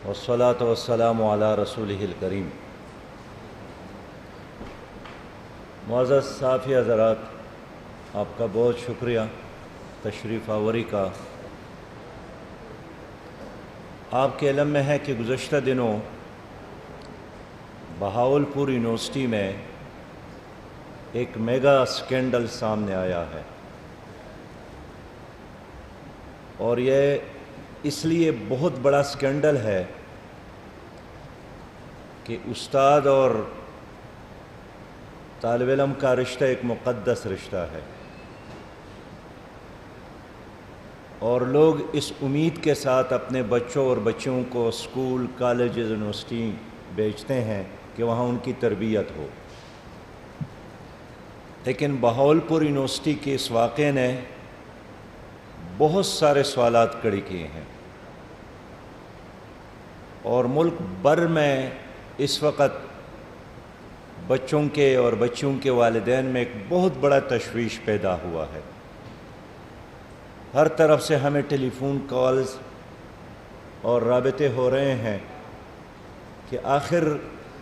والصلاة والسلام علی رسولہ الکریم۔ معزز صحافی حضرات، آپ کا بہت شکریہ تشریف آوری کا۔ آپ کے علم میں ہے کہ گزشتہ دنوں بہاولپور یونیورسٹی میں ایک میگا اسکینڈل سامنے آیا ہے، اور یہ اس لیے بہت بڑا اسکینڈل ہے کہ استاد اور طالب علم کا رشتہ ایک مقدس رشتہ ہے، اور لوگ اس امید کے ساتھ اپنے بچوں اور بچیوں کو اسکول، کالجز، یونیورسٹی بھیجتے ہیں کہ وہاں ان کی تربیت ہو۔ لیکن بہاولپور یونیورسٹی کے اس واقعے نے بہت سارے سوالات کھڑے کیے ہیں، اور ملک بھر میں اس وقت بچوں کے اور بچیوں کے والدین میں ایک بہت بڑا تشویش پیدا ہوا ہے۔ ہر طرف سے ہمیں ٹیلی فون کالز اور رابطے ہو رہے ہیں کہ آخر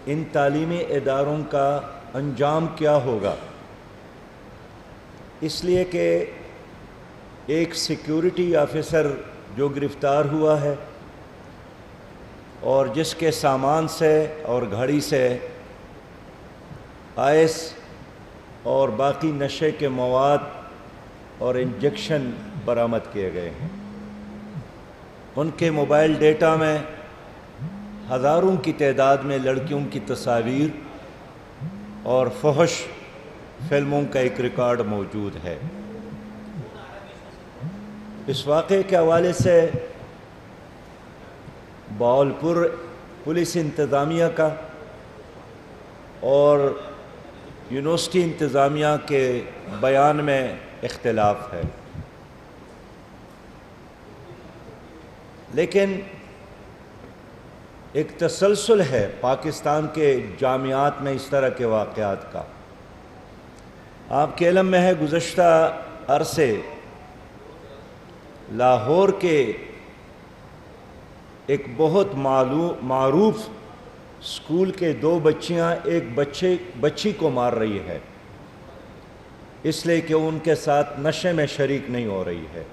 ان تعلیمی اداروں کا انجام کیا ہوگا، اس لیے کہ ایک سیکیورٹی آفیسر جو گرفتار ہوا ہے اور جس کے سامان سے اور گھڑی سے آئس اور باقی نشے کے مواد اور انجیکشن برآمد کیے گئے ہیں، ان کے موبائل ڈیٹا میں ہزاروں کی تعداد میں لڑکیوں کی تصاویر اور فحش فلموں کا ایک ریکارڈ موجود ہے۔ اس واقعے کے حوالے سے بہاولپور پولیس انتظامیہ کا اور یونیورسٹی انتظامیہ کے بیان میں اختلاف ہے، لیکن ایک تسلسل ہے پاکستان کے جامعات میں اس طرح کے واقعات کا۔ آپ کے علم میں ہے گزشتہ عرصے لاہور کے ایک بہت معروف اسکول کے دو بچیاں ایک بچی کو مار رہی ہے، اس لیے کہ ان کے ساتھ نشے میں شریک نہیں ہو رہی ہے۔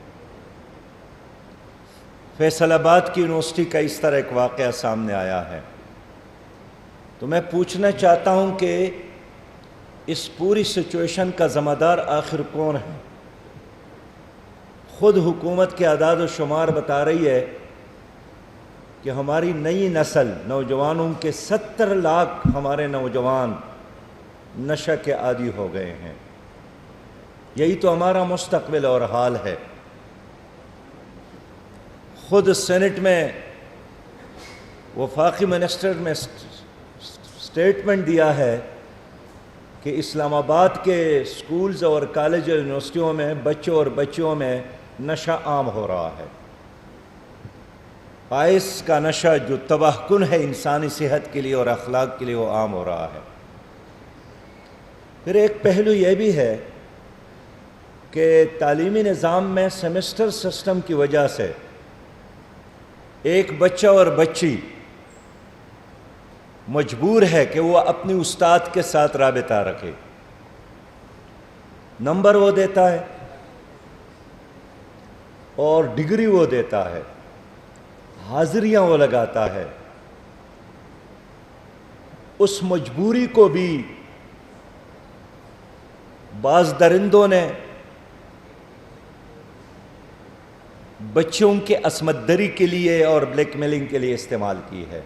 فیصل آباد کی یونیورسٹی کا اس طرح ایک واقعہ سامنے آیا ہے۔ تو میں پوچھنا چاہتا ہوں کہ اس پوری سچویشن کا ذمہ دار آخر کون ہے؟ خود حکومت کے اعداد و شمار بتا رہی ہے کہ ہماری نئی نسل نوجوانوں کے 70 لاکھ ہمارے نوجوان نشہ کے عادی ہو گئے ہیں۔ یہی تو ہمارا مستقبل اور حال ہے۔ خود سینٹ میں وفاقی منسٹر نے سٹیٹمنٹ دیا ہے کہ اسلام آباد کے سکولز اور کالج اور یونیورسٹیوں میں بچوں اور بچیوں میں نشہ عام ہو رہا ہے۔ آئس کا نشہ جو تباہ کن ہے انسانی صحت کے لیے اور اخلاق کے لیے، وہ عام ہو رہا ہے۔ پھر ایک پہلو یہ بھی ہے کہ تعلیمی نظام میں سیمسٹر سسٹم کی وجہ سے ایک بچہ اور بچی مجبور ہے کہ وہ اپنی استاد کے ساتھ رابطہ رکھے۔ نمبر وہ دیتا ہے اور ڈگری وہ دیتا ہے، حاضریاں وہ لگاتا ہے۔ اس مجبوری کو بھی بعض درندوں نے بچوں کے عصمت دری کے لیے اور بلیک میلنگ کے لیے استعمال کی ہے۔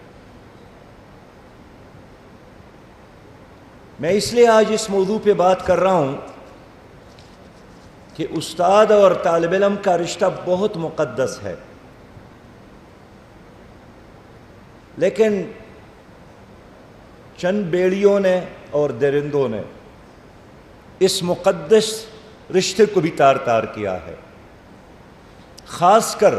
میں اس لیے آج اس موضوع پہ بات کر رہا ہوں کہ استاد اور طالب علم کا رشتہ بہت مقدس ہے، لیکن چند بیڑیوں نے اور درندوں نے اس مقدس رشتے کو بھی تار تار کیا ہے۔ خاص کر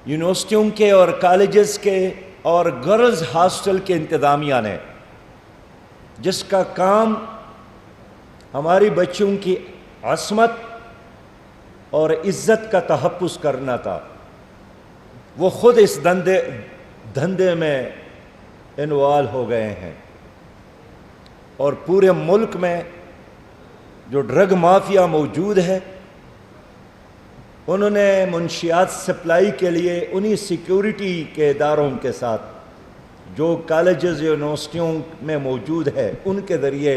یونیورسٹیوں کے اور کالجز کے اور گرلز ہاسٹل کے انتظامیہ نے، جس کا کام ہماری بچیوں کی عصمت اور عزت کا تحفظ کرنا تھا، وہ خود اس دھندے میں انوالو ہو گئے ہیں، اور پورے ملک میں جو ڈرگ مافیا موجود ہے انہوں نے منشیات سپلائی کے لیے انہی سیکیورٹی کے اداروں کے ساتھ جو کالجز یونیورسٹیوں میں موجود ہے ان کے ذریعے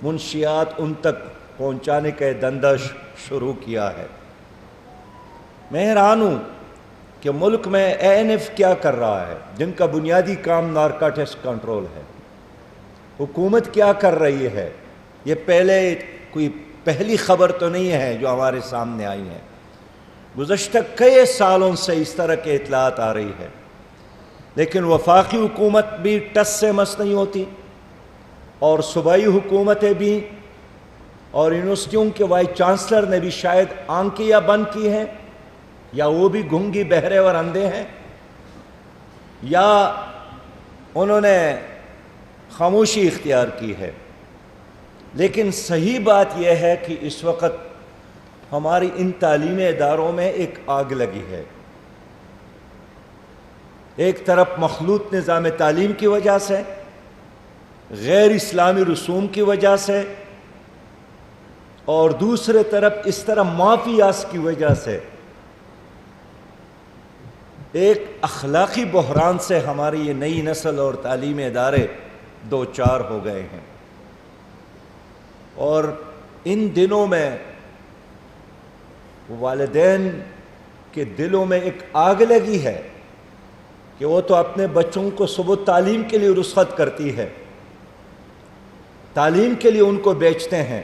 منشیات ان تک پہنچانے کا دندہ شروع کیا ہے۔ میں حیران ہوں کہ ملک میں ANF کیا کر رہا ہے، جن کا بنیادی کام نارکوٹکس کنٹرول ہے۔ حکومت کیا کر رہی ہے؟ یہ کوئی پہلی خبر تو نہیں ہے جو ہمارے سامنے آئی ہے، گزشتہ کئی سالوں سے اس طرح کے اطلاعات آ رہی ہے، لیکن وفاقی حکومت بھی ٹس سے مس نہیں ہوتی، اور صوبائی حکومتیں بھی، اور یونیورسٹیوں کے وائس چانسلر نے بھی شاید آنکھیں یا بند کی ہیں، یا وہ بھی گونگی بہرے اور اندھے ہیں، یا انہوں نے خاموشی اختیار کی ہے۔ لیکن صحیح بات یہ ہے کہ اس وقت ہماری ان تعلیمی اداروں میں ایک آگ لگی ہے، ایک طرف مخلوط نظام تعلیم کی وجہ سے، غیر اسلامی رسوم کی وجہ سے، اور دوسرے طرف اس طرح مافیاز کی وجہ سے ایک اخلاقی بحران سے ہماری یہ نئی نسل اور تعلیمی ادارے دو چار ہو گئے ہیں۔ اور ان دنوں میں والدین کے دلوں میں ایک آگ لگی ہے کہ وہ تو اپنے بچوں کو صبح تعلیم کے لیے رخصت کرتی ہے، تعلیم کے لیے ان کو بیچتے ہیں،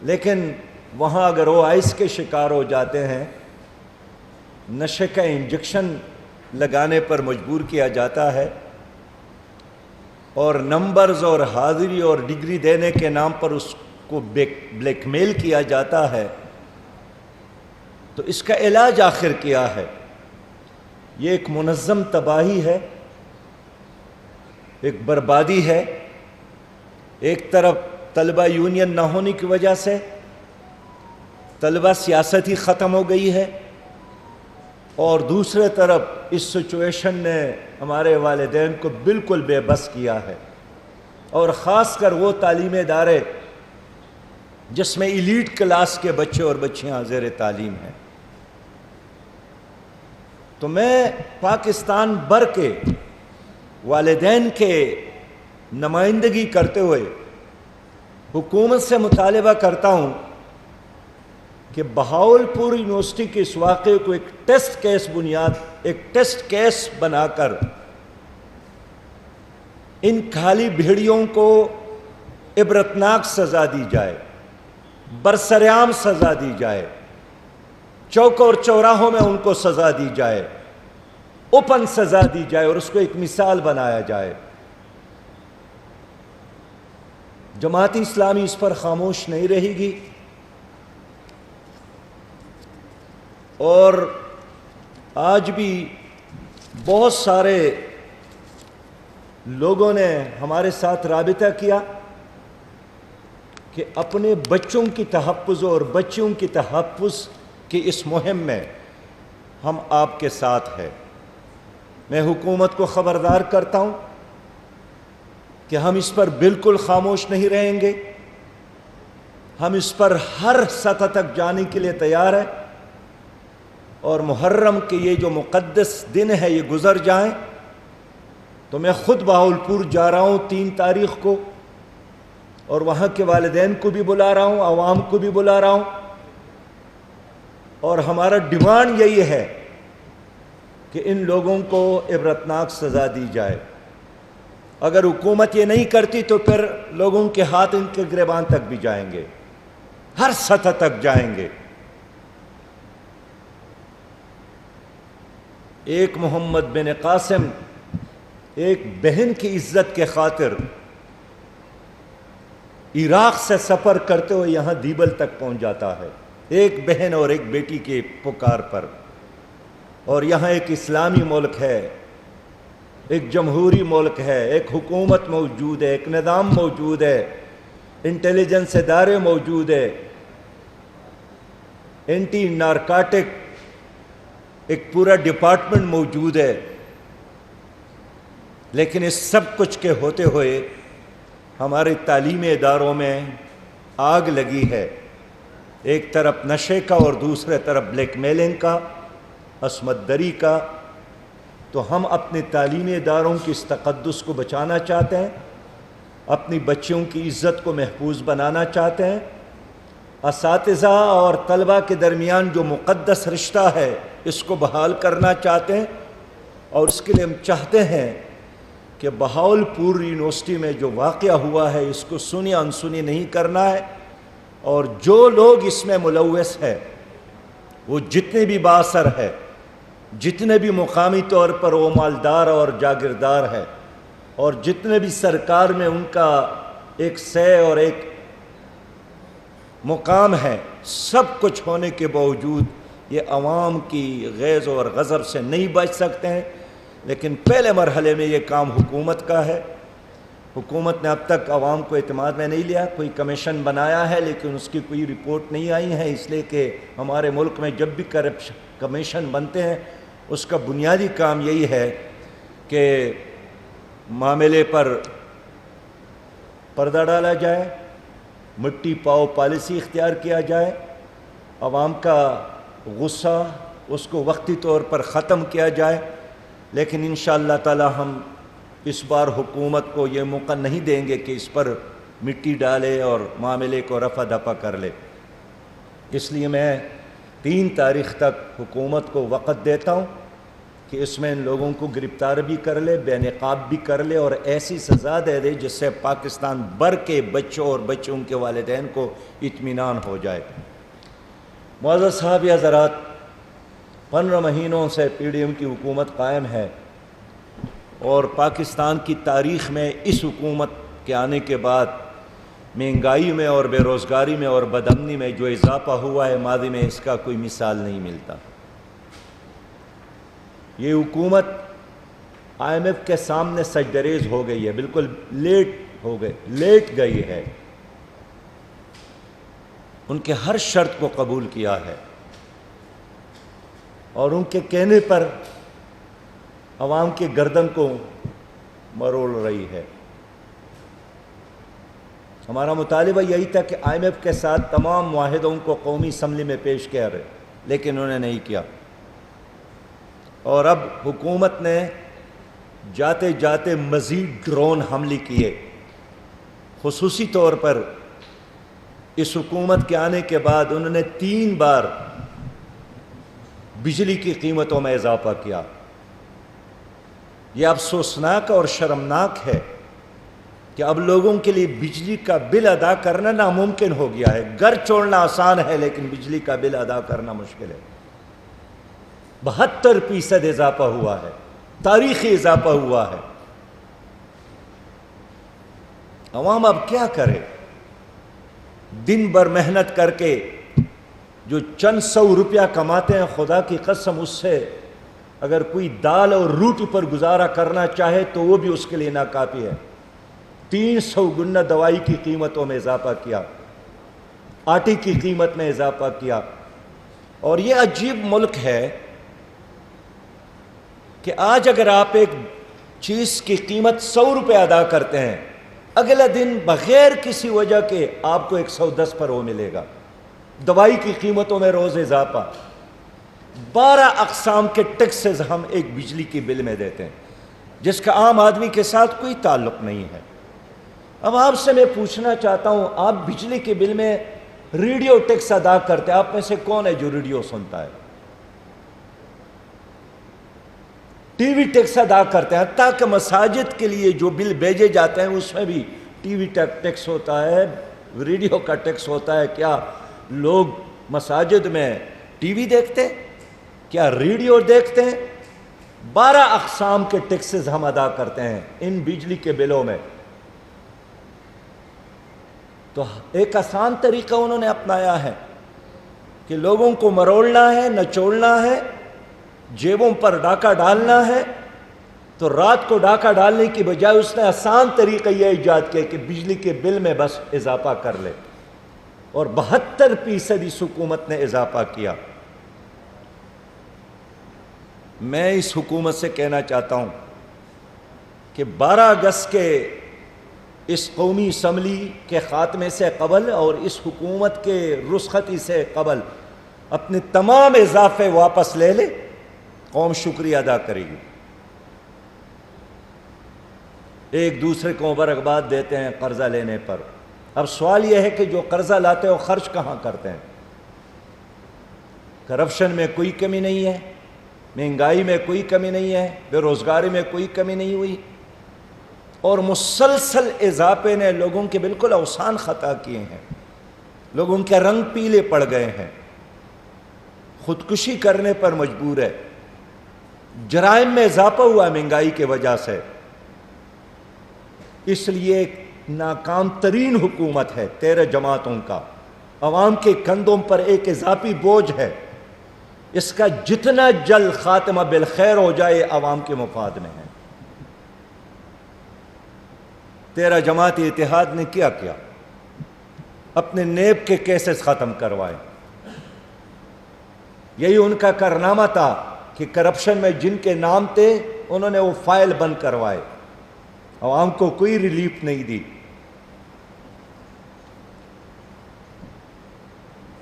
لیکن وہاں اگر وہ آئس کے شکار ہو جاتے ہیں، نشے کا انجیکشن لگانے پر مجبور کیا جاتا ہے، اور نمبرز اور حاضری اور ڈگری دینے کے نام پر اس کو بلیک میل کیا جاتا ہے، تو اس کا علاج آخر کیا ہے؟ یہ ایک منظم تباہی ہے، ایک بربادی ہے۔ ایک طرف طلبہ یونین نہ ہونے کی وجہ سے طلبہ سیاست ہی ختم ہو گئی ہے، اور دوسرے طرف اس سچویشن نے ہمارے والدین کو بالکل بے بس کیا ہے، اور خاص کر وہ تعلیمی ادارے جس میں ایلیٹ کلاس کے بچے اور بچیاں زیر تعلیم ہیں۔ تو میں پاکستان بھر کے والدین کے نمائندگی کرتے ہوئے حکومت سے مطالبہ کرتا ہوں کہ بہاولپور یونیورسٹی کے اس واقعے کو ایک ٹیسٹ کیس بنا کر ان کھالی بھیڑیوں کو عبرتناک سزا دی جائے، برسرعام سزا دی جائے، چوک اور چوراہوں میں ان کو سزا دی جائے، اوپن سزا دی جائے، اور اس کو ایک مثال بنایا جائے۔ جماعت اسلامی اس پر خاموش نہیں رہے گی، اور آج بھی بہت سارے لوگوں نے ہمارے ساتھ رابطہ کیا کہ اپنے بچوں کی تحفظ اور بچیوں کی تحفظ کی اس مہم میں ہم آپ کے ساتھ ہیں۔ میں حکومت کو خبردار کرتا ہوں کہ ہم اس پر بالکل خاموش نہیں رہیں گے، ہم اس پر ہر سطح تک جانے کے لیے تیار ہیں، اور محرم کے یہ جو مقدس دن ہے یہ گزر جائیں تو میں خود بہاولپور جا رہا ہوں 3 تاریخ کو، اور وہاں کے والدین کو بھی بلا رہا ہوں، عوام کو بھی بلا رہا ہوں، اور ہمارا ڈیمانڈ یہی ہے کہ ان لوگوں کو عبرتناک سزا دی جائے۔ اگر حکومت یہ نہیں کرتی تو پھر لوگوں کے ہاتھ ان کے گریبان تک بھی جائیں گے، ہر سطح تک جائیں گے۔ ایک محمد بن قاسم ایک بہن کی عزت کے خاطر عراق سے سفر کرتے ہوئے یہاں دیبل تک پہنچ جاتا ہے، ایک بہن اور ایک بیٹی کے پکار پر، اور یہاں ایک اسلامی ملک ہے، ایک جمہوری ملک ہے، ایک حکومت موجود ہے، ایک نظام موجود ہے، انٹیلیجنس ادارے موجود ہے، اینٹی نارکاٹک ایک پورا ڈپارٹمنٹ موجود ہے، لیکن اس سب کچھ کے ہوتے ہوئے ہمارے تعلیمی اداروں میں آگ لگی ہے، ایک طرف نشے کا اور دوسرے طرف بلیک میلنگ کا، عصمت دری کا۔ تو ہم اپنے تعلیمی اداروں کی اس تقدس کو بچانا چاہتے ہیں، اپنی بچیوں کی عزت کو محفوظ بنانا چاہتے ہیں، اساتذہ اور طلبہ کے درمیان جو مقدس رشتہ ہے اس کو بحال کرنا چاہتے ہیں، اور اس کے لیے ہم چاہتے ہیں کہ بہاولپور یونیورسٹی میں جو واقعہ ہوا ہے اس کو سنی انسنی نہیں کرنا ہے، اور جو لوگ اس میں ملوث ہے، وہ جتنے بھی بااثر ہے، جتنے بھی مقامی طور پر وہ مالدار اور جاگیردار ہے، اور جتنے بھی سرکار میں ان کا ایک سے اور ایک مقام ہے، سب کچھ ہونے کے باوجود یہ عوام کی غیظ اور غضب سے نہیں بچ سکتے ہیں۔ لیکن پہلے مرحلے میں یہ کام حکومت کا ہے۔ حکومت نے اب تک عوام کو اعتماد میں نہیں لیا، کوئی کمیشن بنایا ہے لیکن اس کی کوئی رپورٹ نہیں آئی ہے، اس لیے کہ ہمارے ملک میں جب بھی کمیشن بنتے ہیں اس کا بنیادی کام یہی ہے کہ معاملے پر پردہ ڈالا جائے، مٹی پاؤ پالیسی اختیار کیا جائے، عوام کا غصہ اس کو وقتی طور پر ختم کیا جائے۔ لیکن انشاءاللہ تعالی ہم اس بار حکومت کو یہ موقع نہیں دیں گے کہ اس پر مٹی ڈالے اور معاملے کو رفع دفع کر لے۔ اس لیے میں 3 تاریخ تک حکومت کو وقت دیتا ہوں کہ اس میں ان لوگوں کو گرفتار بھی کر لے، بے نقاب بھی کر لے، اور ایسی سزا دے دے جس سے پاکستان بھر کے بچوں اور بچوں کے والدین کو اطمینان ہو جائے۔ معزز صاحب حضرات، 15 مہینوں سے پی ڈی ایم کی حکومت قائم ہے، اور پاکستان کی تاریخ میں اس حکومت کے آنے کے بعد مہنگائی میں اور بے روزگاری میں اور بدامنی میں جو اضافہ ہوا ہے، ماضی میں اس کا کوئی مثال نہیں ملتا۔ یہ حکومت آئی ایم ایف کے سامنے سجدریز ہو گئی ہے، بالکل لیٹ گئی ہے، ان کے ہر شرط کو قبول کیا ہے، اور ان کے کہنے پر عوام کے گردن کو مروڑ رہی ہے۔ ہمارا مطالبہ یہی تھا کہ آئی ایم ایف کے ساتھ تمام معاہدوں کو قومی اسمبلی میں پیش کیا رہے، لیکن انہوں نے نہیں کیا، اور اب حکومت نے جاتے جاتے مزید ڈرون حملے کیے۔ خصوصی طور پر اس حکومت کے آنے کے بعد انہوں نے 3 بار بجلی کی قیمتوں میں اضافہ کیا۔ یہ افسوسناک اور شرمناک ہے کہ اب لوگوں کے لیے بجلی کا بل ادا کرنا ناممکن ہو گیا ہے۔ گھر چھوڑنا آسان ہے لیکن بجلی کا بل ادا کرنا مشکل ہے۔ 72% اضافہ ہوا ہے، تاریخی اضافہ ہوا ہے۔ عوام اب کیا کرے؟ دن بھر محنت کر کے جو چند 100 روپیہ کماتے ہیں، خدا کی قسم اس سے اگر کوئی دال اور روٹی پر گزارا کرنا چاہے تو وہ بھی اس کے لیے ناکافی ہے۔ 300 گنا دوائی کی قیمتوں میں اضافہ کیا، آٹے کی قیمت میں اضافہ کیا، اور یہ عجیب ملک ہے کہ آج اگر آپ ایک چیز کی قیمت 100 روپے ادا کرتے ہیں، اگلا دن بغیر کسی وجہ کے آپ کو 110 پر وہ ملے گا۔ دوائی کی قیمتوں میں روز اضافہ، 12 اقسام کے ٹیکسز ہم ایک بجلی کے بل میں دیتے ہیں، جس کا عام آدمی کے ساتھ کوئی تعلق نہیں ہے۔ اب آپ سے میں پوچھنا چاہتا ہوں، آپ بجلی کے بل میں ریڈیو ٹیکس ادا کرتے ہیں، آپ میں سے کون ہے جو ریڈیو سنتا ہے؟ ٹی وی ٹیکس ادا کرتے ہیں، حتیٰ کہ مساجد کے لیے جو بل بھیجے جاتے ہیں اس میں بھی ٹی وی ٹیکس ہوتا ہے، ریڈیو کا ٹیکس ہوتا ہے۔ کیا لوگ مساجد میں ٹی وی دیکھتے ہیں؟ کیا ریڈیو دیکھتے ہیں؟ 12 اقسام کے ٹیکسز ہم ادا کرتے ہیں ان بجلی کے بلوں میں۔ تو ایک آسان طریقہ انہوں نے اپنایا ہے کہ لوگوں کو مروڑنا ہے، نچوڑنا ہے، جیبوں پر ڈاکہ ڈالنا ہے۔ تو رات کو ڈاکہ ڈالنے کی بجائے اس نے آسان طریقہ یہ ایجاد کیا کہ بجلی کے بل میں بس اضافہ کر لے، اور 72% اس حکومت نے اضافہ کیا۔ میں اس حکومت سے کہنا چاہتا ہوں کہ 12 اگست کے اس قومی اسمبلی کے خاتمے سے قبل اور اس حکومت کے رخصتی سے قبل اپنے تمام اضافے واپس لے لے، قوم شکریہ ادا کرے گی۔ ایک دوسرے کو مبارکباد دیتے ہیں قرضہ لینے پر۔ اب سوال یہ ہے کہ جو قرضہ لاتے ہو خرچ کہاں کرتے ہیں؟ کرپشن میں کوئی کمی نہیں ہے، مہنگائی میں کوئی کمی نہیں ہے، بے روزگاری میں کوئی کمی نہیں ہوئی، اور مسلسل اضافے نے لوگوں کے بالکل اوسان خطا کیے ہیں، لوگوں کے رنگ پیلے پڑ گئے ہیں، خودکشی کرنے پر مجبور ہے، جرائم میں اضافہ ہوا مہنگائی کی وجہ سے۔ اس لیے ناکام ترین حکومت ہے 13 جماعتوں کا، عوام کے کندھوں پر ایک اضافی بوجھ ہے، اس کا جتنا جلد خاتمہ بالخیر ہو جائے عوام کے مفاد میں ہے۔ 13 جماعتی اتحاد نے کیا اپنے نیب کے کیسز ختم کروائے۔ یہی ان کا کارنامہ تھا کہ کرپشن میں جن کے نام تھے انہوں نے وہ فائل بند کروائے، عوام کو کوئی ریلیف نہیں دی۔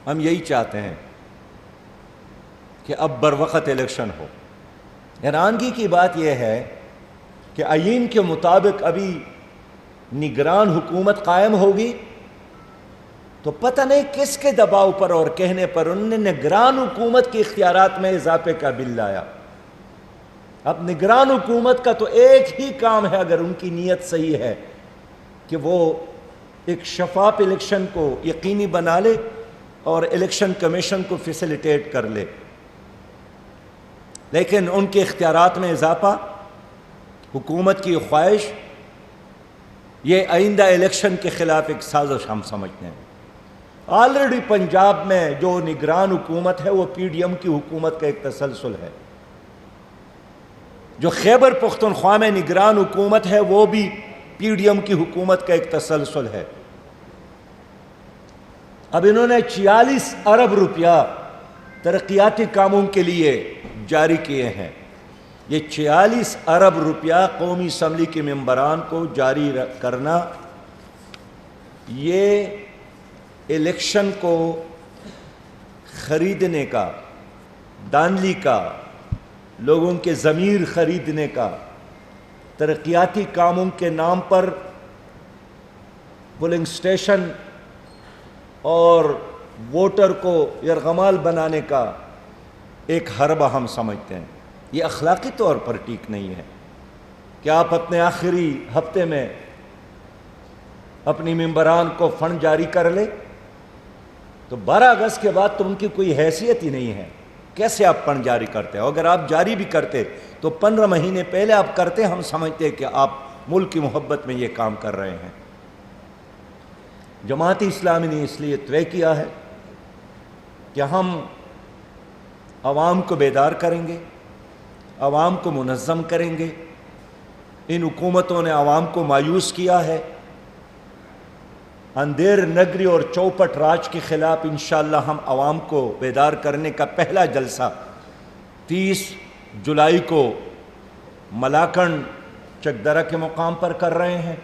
ہم یہی چاہتے ہیں کہ اب بروقت الیکشن ہو۔ حیرانگی کی بات یہ ہے کہ آئین کے مطابق ابھی نگران حکومت قائم ہوگی تو پتہ نہیں کس کے دباؤ پر اور کہنے پر انہوں نے نگران حکومت کے اختیارات میں اضافے کا بل لایا۔ اب نگران حکومت کا تو ایک ہی کام ہے، اگر ان کی نیت صحیح ہے، کہ وہ ایک شفاف الیکشن کو یقینی بنا لے اور الیکشن کمیشن کو فیسیلیٹیٹ کر لے، لیکن ان کے اختیارات میں اضافہ، حکومت کی خواہش، یہ آئندہ الیکشن کے خلاف ایک سازش ہم سمجھتے ہیں۔ آلریڈی پنجاب میں جو نگران حکومت ہے وہ پی ڈی ایم کی حکومت کا ایک تسلسل ہے، جو خیبر پختونخوا میں نگران حکومت ہے وہ بھی پی ڈی ایم کی حکومت کا ایک تسلسل ہے۔ اب انہوں نے 46 ارب روپیہ ترقیاتی کاموں کے لیے جاری کیے ہیں۔ یہ 46 ارب روپیہ قومی اسمبلی کے ممبران کو جاری کرنا، یہ الیکشن کو خریدنے کا، دانلی کا، لوگوں کے ضمیر خریدنے کا، ترقیاتی کاموں کے نام پر پولنگ سٹیشن اور ووٹر کو یرغمال بنانے کا ایک حربہ ہم سمجھتے ہیں۔ یہ اخلاقی طور پر ٹھیک نہیں ہے کہ آپ اپنے آخری ہفتے میں اپنی ممبران کو فنڈ جاری کر لیں، تو 12 اگست کے بعد تو ان کی کوئی حیثیت ہی نہیں ہے، کیسے آپ فنڈ جاری کرتے ہو؟ اگر آپ جاری بھی کرتے تو 15 مہینے پہلے آپ کرتے، ہم سمجھتے کہ آپ ملک کی محبت میں یہ کام کر رہے ہیں۔ جماعت اسلامی نے اس لیے طے کیا ہے کہ ہم عوام کو بیدار کریں گے، عوام کو منظم کریں گے۔ ان حکومتوں نے عوام کو مایوس کیا ہے، اندھیر نگری اور چوپٹ راج کے خلاف انشاءاللہ ہم عوام کو بیدار کرنے کا پہلا جلسہ 30 جولائی کو ملاکنڈ چکدرہ کے مقام پر کر رہے ہیں،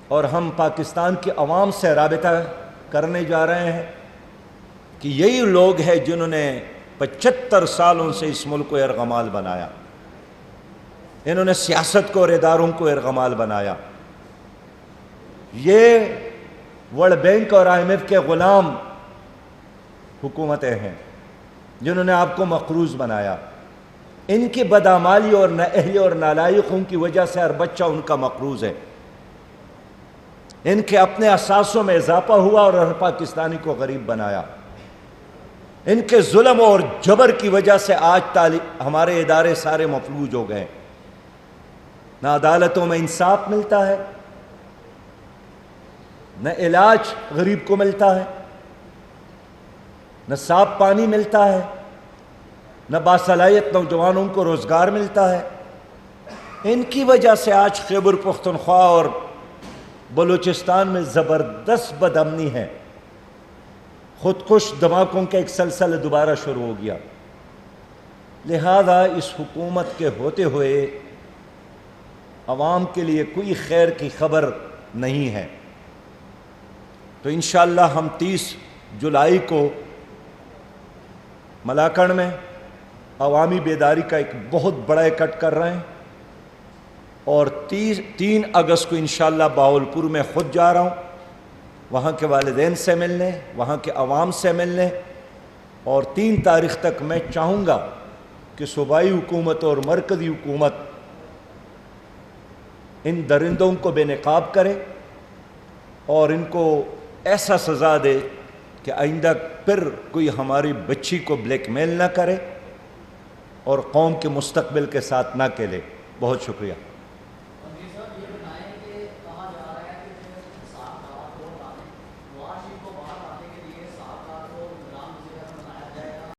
اور ہم پاکستان کی عوام سے رابطہ کرنے جا رہے ہیں کہ یہی لوگ ہیں جنہوں نے 75 سالوں سے اس ملک کو یرغمال بنایا، انہوں نے سیاست کو اور اداروں کو یرغمال بنایا۔ یہ ورلڈ بینک اور آئی ایم ایف کے غلام حکومتیں ہیں جنہوں نے آپ کو مقروض بنایا۔ ان کی بدعمالی اور نااہلی اور نالائقوں کی وجہ سے ہر بچہ ان کا مقروض ہے۔ ان کے اپنے اثاثوں میں اضافہ ہوا اور ہر پاکستانی کو غریب بنایا۔ ان کے ظلم اور جبر کی وجہ سے آج ہمارے ادارے سارے مفلوج ہو گئے، نہ عدالتوں میں انصاف ملتا ہے، نہ علاج غریب کو ملتا ہے، نہ صاف پانی ملتا ہے، نہ باصلاحیت نوجوانوں کو روزگار ملتا ہے۔ ان کی وجہ سے آج خیبر پختونخوا اور بلوچستان میں زبردست بدامنی ہے، خودکش دھماکوں کا ایک سلسلہ دوبارہ شروع ہو گیا۔ لہذا اس حکومت کے ہوتے ہوئے عوام کے لیے کوئی خیر کی خبر نہیں ہے۔ تو انشاءاللہ ہم 30 جولائی کو ملاکڑ میں عوامی بیداری کا ایک بہت بڑا اکٹھ کر رہے ہیں، اور 3 اگست کو انشاءاللہ باولپور میں خود جا رہا ہوں، وہاں کے والدین سے ملنے، وہاں کے عوام سے ملنے، اور 3 تاریخ تک میں چاہوں گا کہ صوبائی حکومت اور مرکزی حکومت ان درندوں کو بے نقاب کرے اور ان کو ایسا سزا دے کہ آئندہ پھر کوئی ہماری بچی کو بلیک میل نہ کرے اور قوم کے مستقبل کے ساتھ نہ کھیلے۔ بہت شکریہ۔